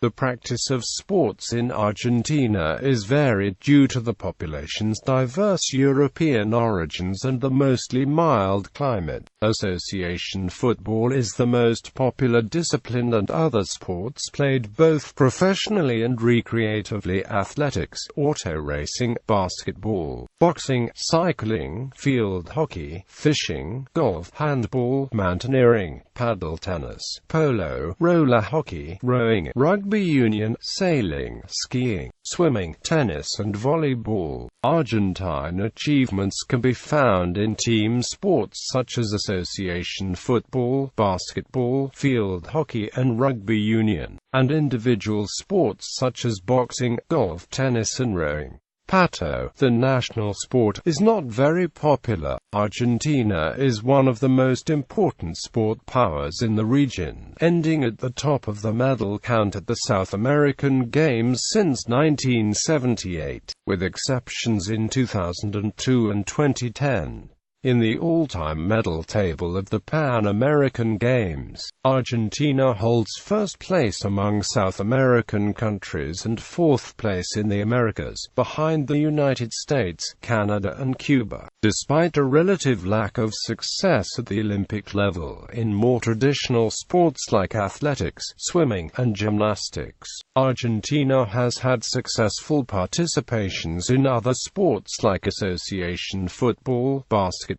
The practice of sports in Argentina is varied due to the population's diverse European origins and the mostly mild climate. Association football is the most popular discipline, and other sports played both professionally and recreatively: athletics, auto racing, basketball, boxing, cycling, field hockey, fishing, golf, handball, mountaineering, padel tennis, polo, roller hockey, rowing, rugby union, sailing, skiing, swimming, tennis and volleyball. Argentine achievements can be found in team sports such as association football, basketball, field hockey and rugby union, and individual sports such as boxing, golf, tennis and rowing. Pato, the national sport, is not very popular. Argentina is one of the most important sport powers in the region, ending at the top of the medal count at the South American Games since 1978, with exceptions in 2002 and 2010. In the all-time medal table of the Pan American Games, Argentina holds first place among South American countries and fourth place in the Americas, behind the United States, Canada and Cuba. Despite a relative lack of success at the Olympic level in more traditional sports like athletics, swimming, and gymnastics, Argentina has had successful participations in other sports like association football, basketball,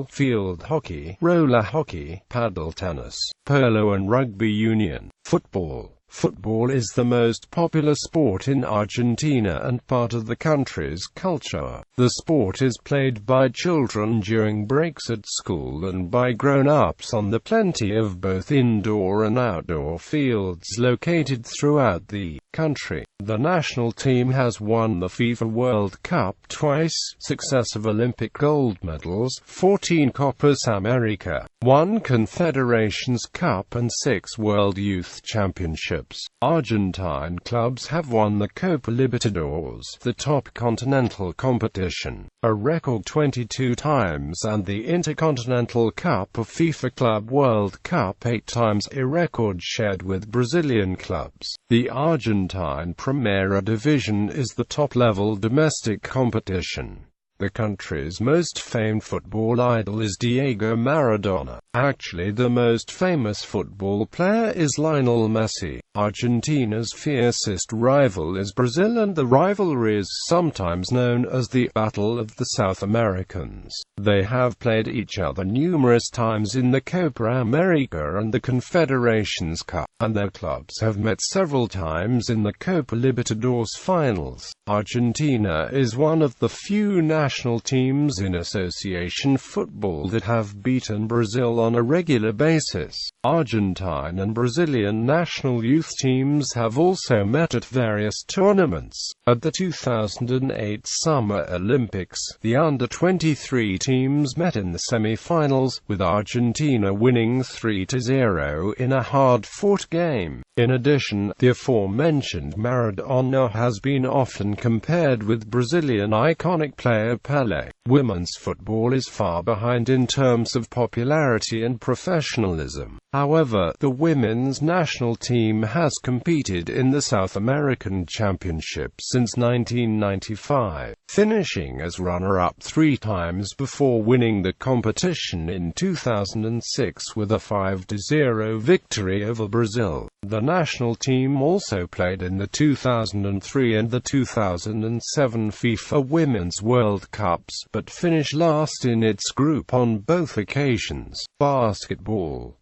field hockey, roller hockey, padel tennis, polo and rugby union. Football is the most popular sport in Argentina and part of the country's culture. The sport is played by children during breaks at school and by grown-ups on the plenty of both indoor and outdoor fields located throughout the country. The national team has won the FIFA World Cup twice, successive Olympic gold medals, 14 Copas América, 1 Confederations Cup and 6 World Youth Championships. Argentine clubs have won the Copa Libertadores, the top continental competition, a record 22 times, and the Intercontinental Cup of FIFA Club World Cup 8 times, a record shared with Brazilian clubs. The Argentine Primera division is the top-level domestic competition. The country's most famed football idol is Diego Maradona. Actually, the most famous football player is Lionel Messi. Argentina's fiercest rival is Brazil, and the rivalry is sometimes known as the Battle of the South Americans. They have played each other numerous times in the Copa América and the Confederations Cup, and their clubs have met several times in the Copa Libertadores finals. Argentina is one of the few national teams in association football that have beaten Brazil on a regular basis. Argentine and Brazilian national youth teams have also met at various tournaments. At the 2008 Summer Olympics, the under-23 teams met in the semi-finals, with Argentina winning 3-0 in a hard-fought game. In addition, the aforementioned Maradona has been often compared with Brazilian iconic player Pele. Women's football is far behind in terms of popularity and professionalism. However, the women's national team has competed in the South American Championship since 1995, finishing as runner-up 3 times before winning the competition in 2006 with a 5-0 victory over Brazil. The national team also played in the 2003 and the 2007 FIFA Women's World Cups, but finished last in its group on both occasions. Basketball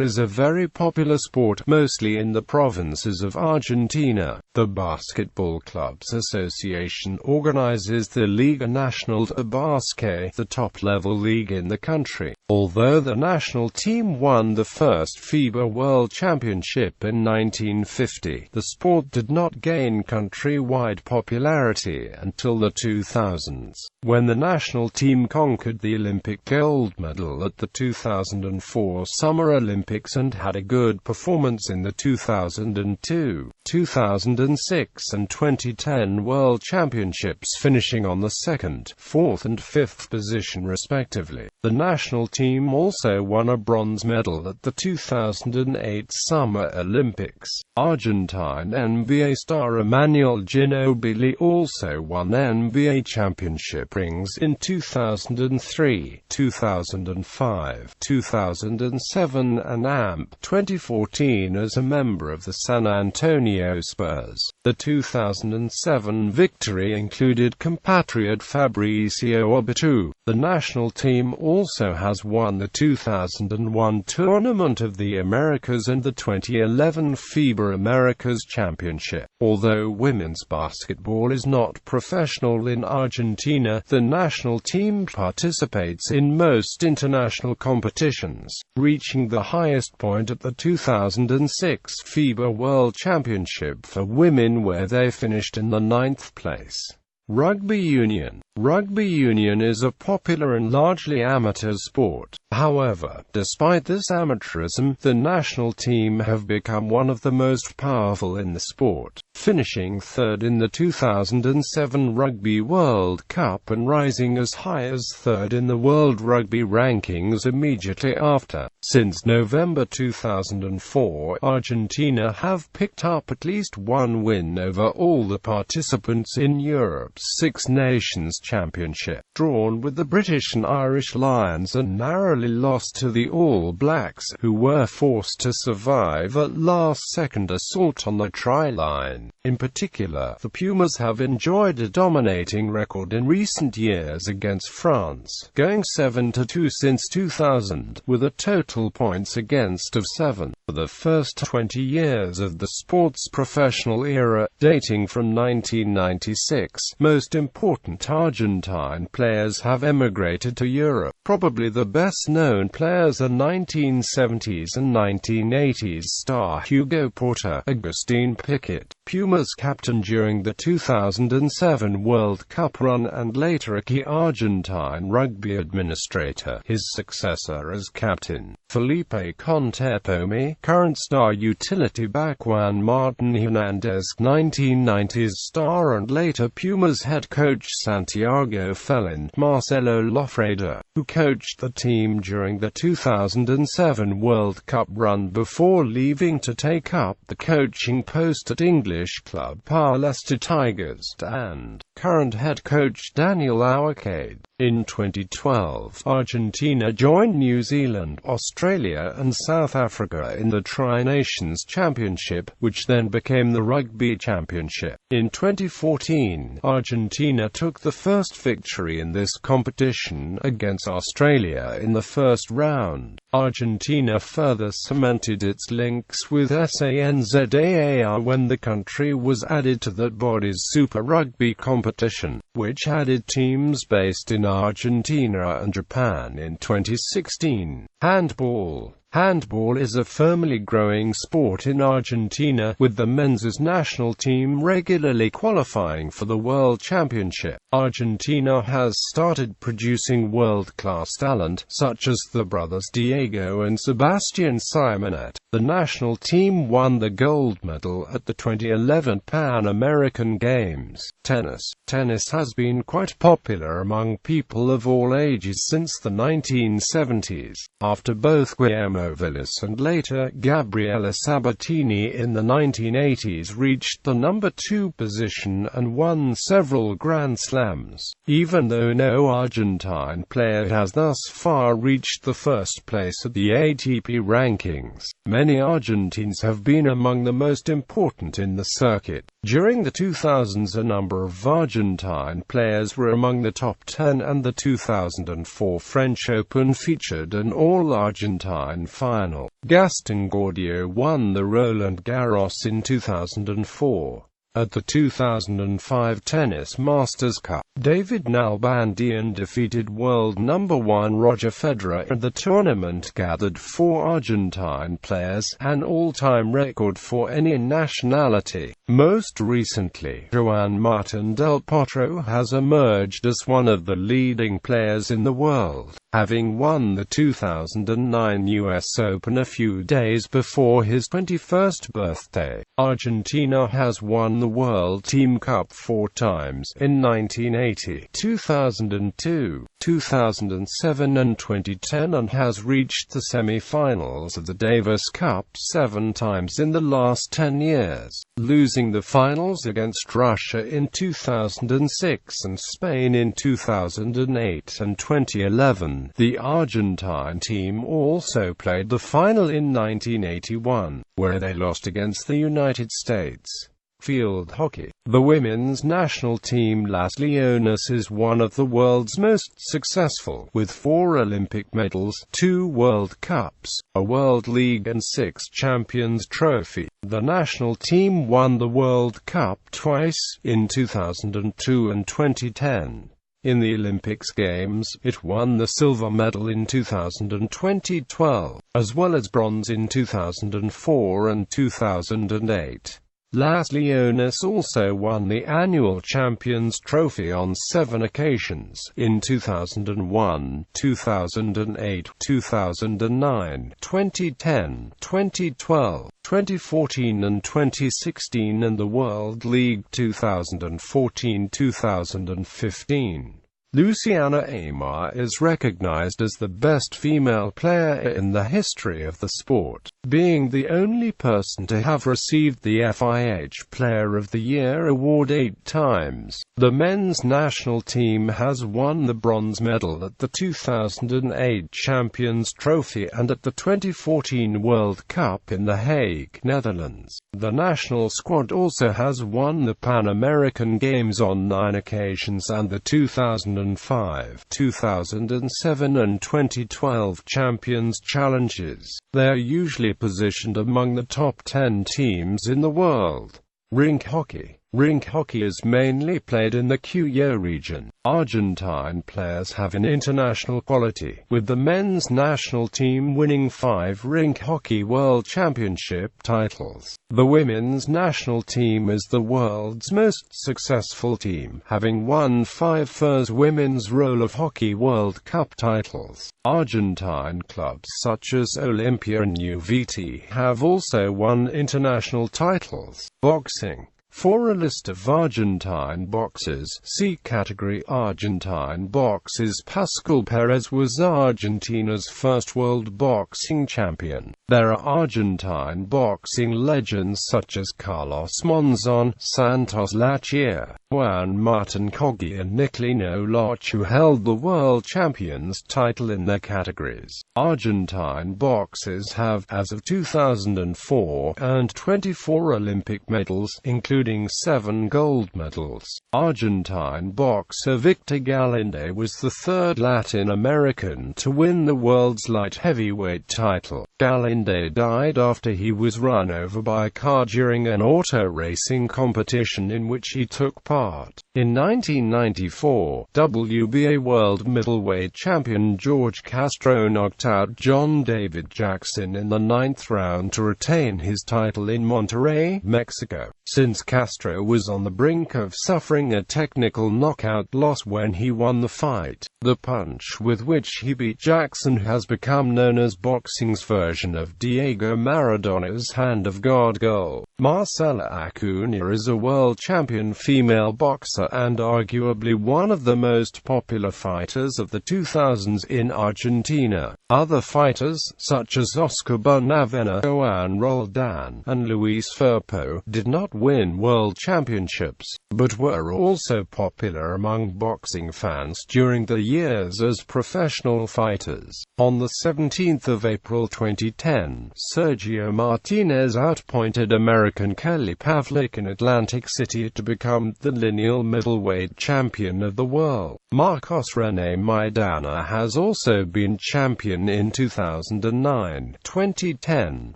is a very popular sport, mostly in the provinces of Argentina. The Basketball Clubs Association organizes the Liga Nacional de Basquet, the top-level league in the country. Although the national team won the first FIBA World Championship in 1950, the sport did not gain countrywide popularity until the 2000s, when the national team conquered the Olympic gold medal at the 2004 indoor Summer Olympics and had a good performance in the 2002, 2006 and 2010 World Championships, finishing on the 2nd, 4th and 5th position respectively. The national team also won a bronze medal at the 2008 Summer Olympics. Argentine NBA star Emmanuel Ginóbili also won NBA championship rings in 2003, 2005, 2007 and AMP 2014 as a member of the San Antonio Spurs. The 2007 victory included compatriot Fabricio Oberto. The national team also has won the 2001 Tournament of the Americas and the 2011 FIBA Americas Championship. Although women's basketball is not professional in Argentina, the national team participates in most international competitions, reaching the highest point at the 2006 FIBA World Championship for women, where they finished in the 9th place. Rugby Union. Rugby Union is a popular and largely amateur sport. However, despite this amateurism, the national team have become one of the most powerful in the sport, finishing 3rd in the 2007 Rugby World Cup and rising as high as 3rd in the World Rugby rankings immediately after. Since November 2004, Argentina have picked up at least one win over all the participants in Europe's Six Nations Championship, drawn with the British and Irish Lions, and narrowly lost to the All Blacks, who were forced to survive a last-second assault on the try-line. In particular, the Pumas have enjoyed a dominating record in recent years against France, going 7-2 since 2000, with a total points against of 7. For the first 20 years of the sport's professional era, dating from 1996, most important Argentine players have emigrated to Europe. Probably the best-known players are 1970s and 1980s star Hugo Porta, Agustín Piquet, Pumas captain during the 2007 World Cup run and later a key Argentine rugby administrator, his successor as captain, Felipe Contepomi, current star utility back Juan Martin Hernandez, 1990s star and later Pumas head coach Santiago Felin, Marcelo Lofreda, who coached the team during the 2007 World Cup run before leaving to take up the coaching post at English club Palestra Tigers, and current head coach Daniel Aucade. In 2012, Argentina joined New Zealand, Australia and South Africa in the Tri-Nations Championship, which then became the Rugby Championship. In 2014, Argentina took the first victory in this competition against Australia in the first round. Argentina further cemented its links with SANZAAR when the country was added to that body's Super Rugby competition, which added teams based in Argentina and Japan in 2016. Handball. Handball is a firmly growing sport in Argentina, with the men's national team regularly qualifying for the World Championship. Argentina has started producing world-class talent, such as the brothers Diego and Sebastian Simonet. The national team won the gold medal at the 2011 Pan American Games. Tennis. Tennis has been quite popular among people of all ages since the 1970s, after both Guillermo Vilas and later Gabriela Sabatini in the 1980s reached the number 2 position and won several Grand Slams. Even though no Argentine player has thus far reached the first place at the ATP rankings, many Argentines have been among the most important in the circuit. During the 2000s, a number of Argentine players were among the top 10, and the 2004 French Open featured an all-Argentine final. Gaston Gaudio won the Roland Garros in 2004. At the 2005 Tennis Masters Cup, David Nalbandian defeated world number 1 Roger Federer, and the tournament gathered 4 Argentine players, an all-time record for any nationality. Most recently, Joan Martin del Potro has emerged as one of the leading players in the world, having won the 2009 US Open a few days before his 21st birthday. Argentina has won the World Team Cup 4 times, in 1980, 2002, 2007 and 2010, and has reached the semi-finals of the Davis Cup 7 times in the last 10 years, losing the finals against Russia in 2006 and Spain in 2008 and 2011. The Argentine team also played the final in 1981, where they lost against the United States. Field hockey. The women's national team Las Leonas is one of the world's most successful, with 4 Olympic medals, 2 World Cups, a World League and 6 Champions Trophy. The national team won the World Cup twice, in 2002 and 2010. In the Olympics Games, it won the silver medal in 2000 and 2012, as well as bronze in 2004 and 2008. Las Leonas also won the annual Champions Trophy on 7 occasions, in 2001, 2008, 2009, 2010, 2012, 2014 and 2016, and the World League 2014-2015. Luciana Amar is recognized as the best female player in the history of the sport, being the only person to have received the FIH Player of the Year award 8 times. The men's national team has won the bronze medal at the 2008 Champions Trophy and at the 2014 World Cup in The Hague, Netherlands. The national squad also has won the Pan American Games on 9 occasions and the 2005, 2007 and 2012 Champions Challenges. They are usually positioned among the top 10 teams in the world. Rink hockey. Rink hockey is mainly played in the Cuyo region. Argentine players have an international quality, with the men's national team winning 5 rink hockey world championship titles. The women's national team is the world's most successful team, having won 5 FIRS Women's Roller Hockey World Cup titles. Argentine clubs such as Olimpia and UVT have also won international titles. Boxing. For a list of Argentine boxers, see category Argentine boxes. Pascual Perez was Argentina's first world boxing champion. There are Argentine boxing legends such as Carlos Monzon, Santos Lachia, Juan Martin Coggi and Nicolino Loch, who held the world champions title in their categories. Argentine boxers have, as of 2004, earned 24 Olympic medals, including 7 gold medals. Argentine boxer Victor Galinde was the 3rd Latin American to win the world's light heavyweight title. Galinde died after he was run over by a car during an auto racing competition in which he took part. In 1994, WBA world middleweight champion Jorge Castro knocked out John David Jackson in the 9th round to retain his title in Monterrey, Mexico. Since Castro was on the brink of suffering a technical knockout loss when he won the fight, the punch with which he beat Jackson has become known as boxing's version of Diego Maradona's Hand of God goal. Marcela Acuna is a world champion female boxer and arguably one of the most popular fighters of the 2000s in Argentina. Other fighters, such as Oscar Bonavena, Joan Roldan, and Luis Firpo, did not win world championships, but were also popular among boxing fans during the years as professional fighters. On the 17th of April 2010, Sergio Martinez outpointed American Kelly Pavlik in Atlantic City to become the lineal middleweight champion of the world. Marcos René Maidana has also been champion in 2009, 2010,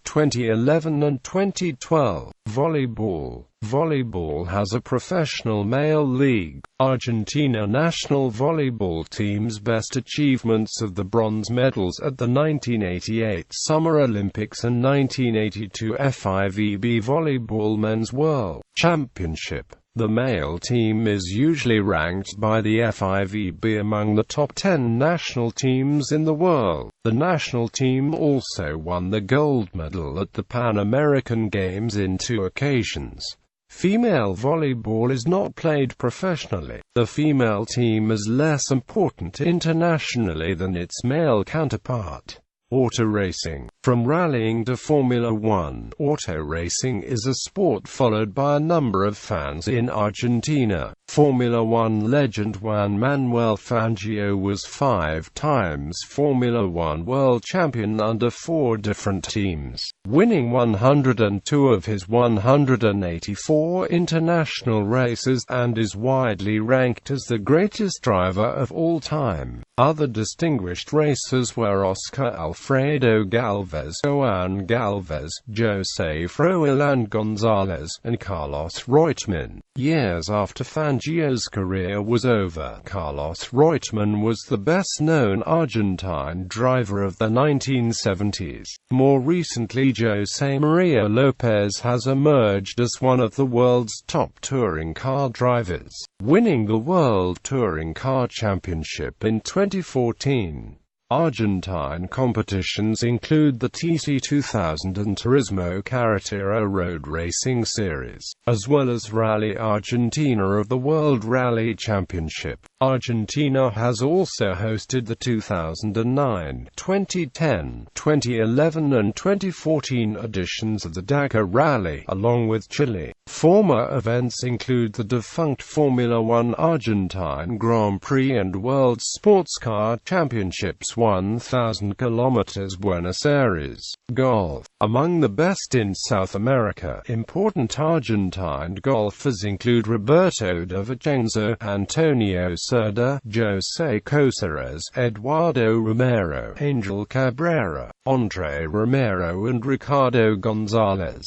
2011 and 2012. Volleyball. Volleyball has a professional male league. Argentina national volleyball team's best achievements of the bronze medals at the 1988 Summer Olympics and 1982 FIVB Volleyball Men's World Championship. The male team is usually ranked by the FIVB among the top 10 national teams in the world. The national team also won the gold medal at the Pan American Games in 2 occasions. Female volleyball is not played professionally. The female team is less important internationally than its male counterpart. Auto racing. From rallying to Formula One, auto racing is a sport followed by a number of fans in Argentina. Formula One legend Juan Manuel Fangio was 5 times Formula One world champion under 4 different teams, winning 102 of his 184 international races, and is widely ranked as the greatest driver of all time. Other distinguished racers were Oscar Alfredo Galvez, Joan Galvez, José Froilán González, and Carlos Reutemann. Years after Fangio's career was over, Carlos Reutemann was the best-known Argentine driver of the 1970s. More recently, José María López has emerged as one of the world's top touring car drivers, winning the World Touring Car Championship in 2014. Argentine competitions include the TC 2000 and Turismo Carretera road racing series, as well as Rally Argentina of the World Rally Championship. Argentina has also hosted the 2009, 2010, 2011 and 2014 editions of the Dakar Rally, along with Chile. Former events include the defunct Formula One Argentine Grand Prix and World Sports Car Championships 1000 km Buenos Aires. Golf. Among the best in South America, important Argentine golfers include Roberto de Vicenzo, Antonio Cerda, José Coceres, Eduardo Romero, Angel Cabrera, Andre Romero and Ricardo González.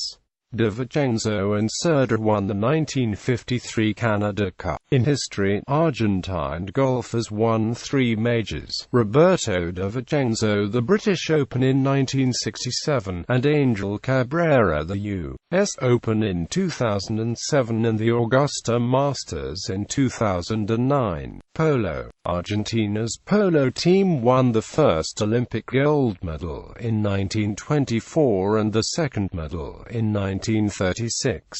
De Vicenzo and Cerda won the 1953 Canada Cup. In history, Argentine golfers won 3 majors: Roberto de Vicenzo the British Open in 1967, and Angel Cabrera the US Open in 2007 and the Augusta Masters in 2009. Polo. Argentina's polo team won the first Olympic gold medal in 1924 and the second medal in 1936.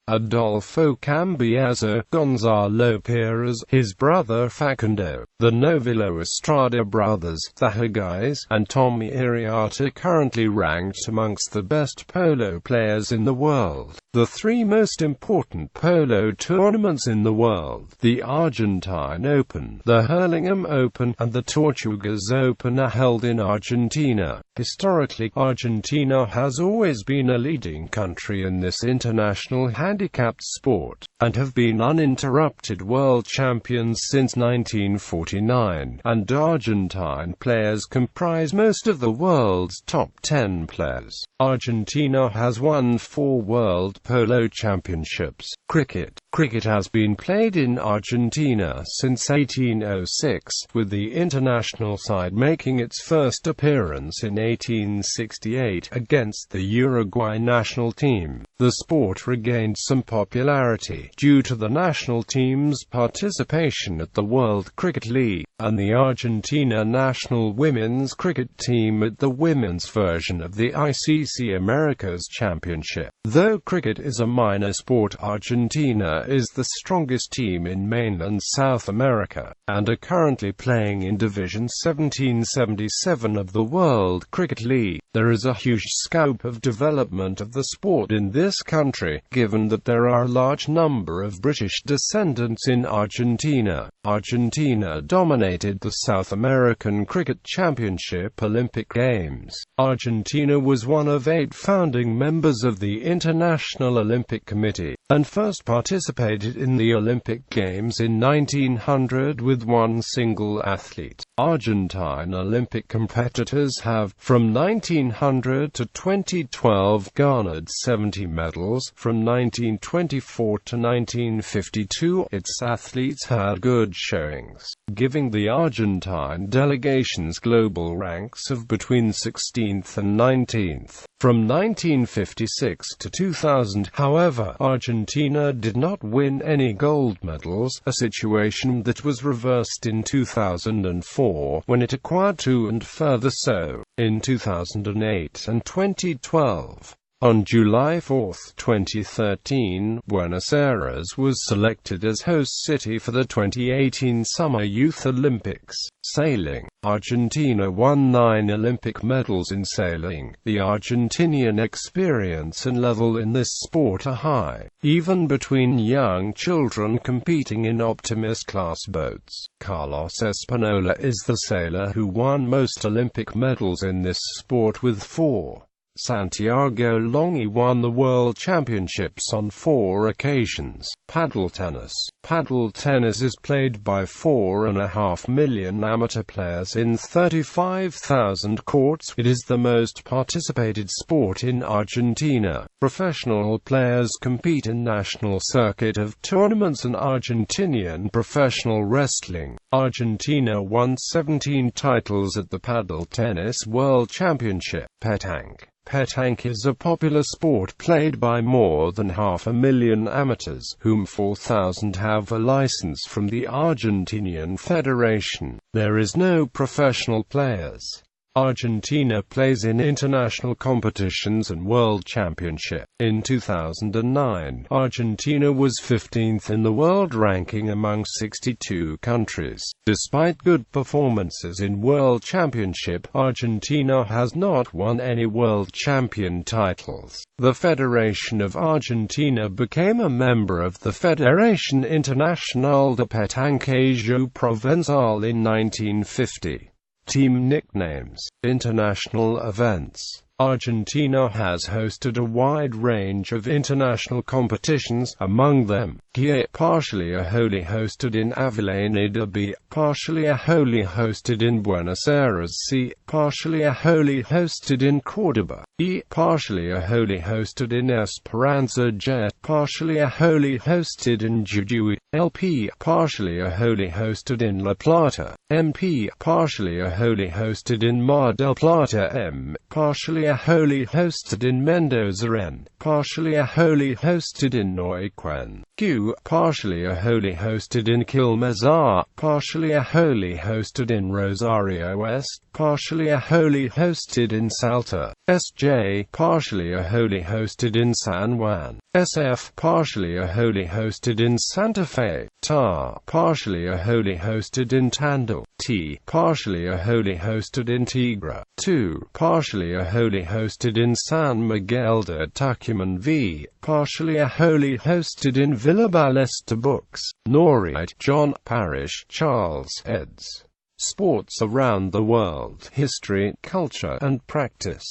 Adolfo Cambiaso, Gonzalo Pérez, his brother Facundo, the Novillo Estrada brothers, the Hagais, and Tommy Iriarte currently ranked amongst the best polo players in the world. The 3 most important polo tournaments in the world, the Argentine Open, the Hurlingham Open, and the Tortugas Open, are held in Argentina. Historically, Argentina has always been a leading country in this international handicapped sport, and have been uninterrupted world champions since 1949, and Argentine players comprise most of the world's top 10 players. Argentina has won 4 World Polo Championships. Cricket. Cricket has been played in Argentina since 1806, with the international side making its first appearance in 1868 against the Uruguay national team. The sport regained some popularity due to the national team's participation at the World Cricket League, and the Argentina national women's cricket team at the women's version of the ICC Americas Championship. Though cricket is a minor sport, Argentina is the strongest team in mainland South America, and are currently playing in Division 1777 of the World Cricket League. There is a huge scope of development of the sport in this country, given that there are a large number of British descendants in Argentina. Argentina dominates dominated the South American Cricket Championship Olympic Games. Argentina was one of 8 founding members of the International Olympic Committee, and first participated in the Olympic Games in 1900 with one single athlete. Argentine Olympic competitors have, from 1900 to 2012, garnered 70 medals. From 1924 to 1952, its athletes had good showings, giving the Argentine delegations global ranks of between 16th and 19th. From 1956 to 2000, however, Argentina did not win any gold medals, a situation that was reversed in 2004, when it acquired 2 and further so, in 2008 and 2012. On July 4, 2013, Buenos Aires was selected as host city for the 2018 Summer Youth Olympics. Sailing. Argentina won 9 Olympic medals in sailing. The Argentinian experience and level in this sport are high, even between young children competing in Optimist-class boats. Carlos Espanola is the sailor who won most Olympic medals in this sport with 4. Santiago Longi won the World Championships on 4 occasions. Padel tennis. Padel tennis is played by 4.5 million amateur players in 35,000 courts. It is the most participated sport in Argentina. Professional players compete in national circuit of tournaments and Argentinian professional wrestling. Argentina won 17 titles at the Padel Tennis World Championship. Petanque. Petanque is a popular sport played by more than 500,000 amateurs, whom 4,000 have a license from the Argentinian Federation. There is no professional players. Argentina plays in international competitions and World Championship. In 2009, Argentina was 15th in the world ranking among 62 countries. Despite good performances in World Championship, Argentina has not won any World Champion titles. The Federation of Argentina became a member of the Federación Internacional de Petanque Jeux Provençal in 1950. Team nicknames. International events. Argentina has hosted a wide range of international competitions, among them, Gie, partially wholly hosted in Avellaneda B, partially wholly hosted in Buenos Aires C, partially wholly hosted in Córdoba E, partially wholly hosted in Esperanza J, partially wholly hosted in Jujuy LP, partially wholly hosted in La Plata MP, partially wholly hosted in Mar del Plata M, partially wholly hosted in Mendoza N, partially wholly hosted in Neuquén Q, partially wholly hosted in Quilmes R, partially wholly hosted in Rosario West, partially wholly hosted in Salta SJ, partially wholly hosted in San Juan SF, partially wholly hosted in Santa Fe TAR, partially wholly hosted in Tandil T, partially wholly hosted in Tigre 2, partially wholly hosted in San Miguel de Tucumán V, partially wholly hosted in Villa Ballesta Books, Norite, John, Parish, Charles, eds. Sports around the world, history, culture, and practice.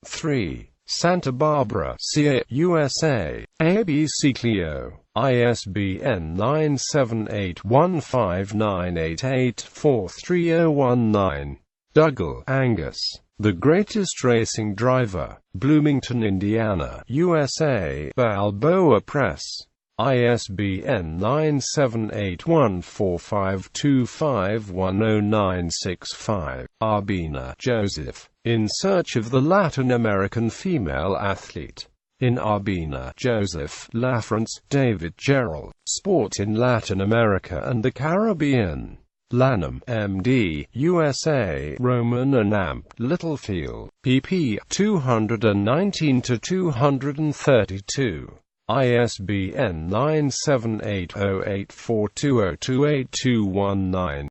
3. Santa Barbara, CA, USA, ABC Clio, ISBN 9781598843019. Dougal, Angus. The Greatest Racing Driver, Bloomington, Indiana, USA, Balboa Press. ISBN 9781452510965. Arbina, Joseph. In Search of the Latin American Female Athlete. In Arbina, Joseph. Lafrance, David Gerald. Sport in Latin America and the Caribbean. Lanham, M.D., USA, Roman and Amp, Littlefield, pp. 219-232. ISBN 9780842028219.